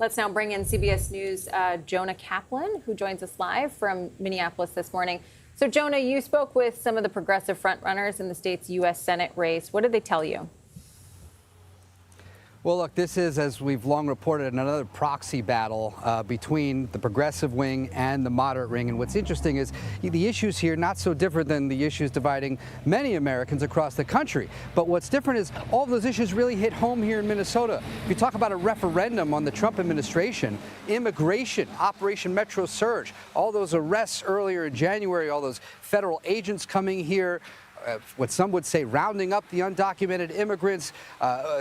Let's now bring in CBS News Jonah Kaplan, who joins us live from Minneapolis this morning. So, Jonah, you spoke with some of the progressive frontrunners in the state's U.S. Senate race. What did they tell you? Well, look, this is, as we've long reported, another proxy battle between the progressive wing and the moderate wing. And what's interesting is the issues here not so different than the issues dividing many Americans across the country. But what's different is all of those issues really hit home here in Minnesota. If you talk about a referendum on the Trump administration, immigration, Operation Metro Surge, all those arrests earlier in January, all those federal agents coming here, what some would say rounding up the undocumented immigrants,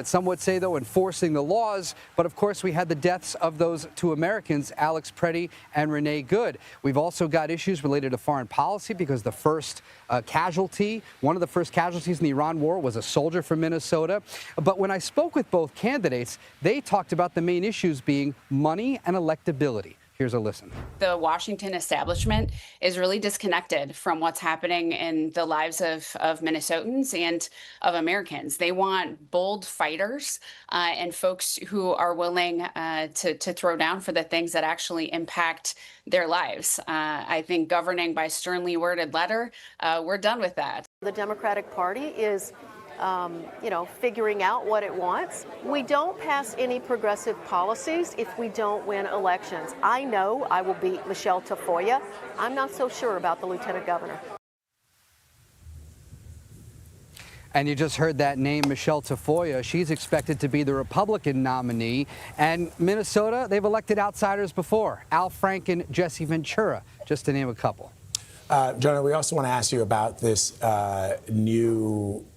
some would say, though, enforcing the laws. But, of course, we had the deaths of those two Americans, Alex Preddy and Renee Good. We've also got issues related to foreign policy because the first casualty, one of the first casualties in the Iran war was a soldier from Minnesota. But when I spoke with both candidates, they talked about the main issues being money and electability. Here's a listen. The Washington establishment is really disconnected from what's happening in the lives of Minnesotans and of Americans. They want bold fighters and folks who are willing to throw down for the things that actually impact their lives. I think governing by sternly worded letter, we're done with that. The Democratic Party is figuring out what it wants. We don't pass any progressive policies if we don't win elections. I know I will beat Michelle Tafoya. I'm not so sure about the lieutenant governor. And you just heard that name, Michelle Tafoya. She's expected to be the Republican nominee. And Minnesota, they've elected outsiders before. Al Franken, Jesse Ventura, just to name a couple. Jonah, we also want to ask you about this new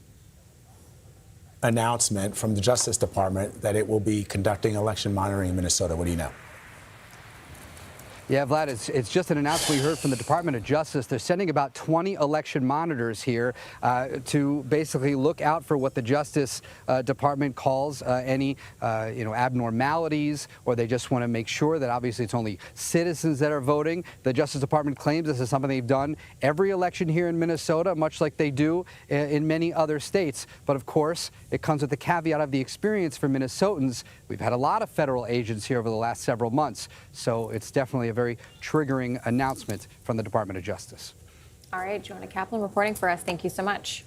announcement from the Justice Department that it will be conducting election monitoring in Minnesota. What do you know? Yeah, Vlad, it's just an announcement we heard from the Department of Justice. They're sending about 20 election monitors here to basically look out for what the Justice Department calls any abnormalities, or they just want to make sure that obviously it's only citizens that are voting. The Justice Department claims this is something they've done every election here in Minnesota, much like they do in many other states. But of course, it comes with the caveat of the experience for Minnesotans. We've had a lot of federal agents here over the last several months, so it's definitely a very triggering announcement from the Department of Justice. All right, Jonah Kaplan reporting for us. Thank you so much.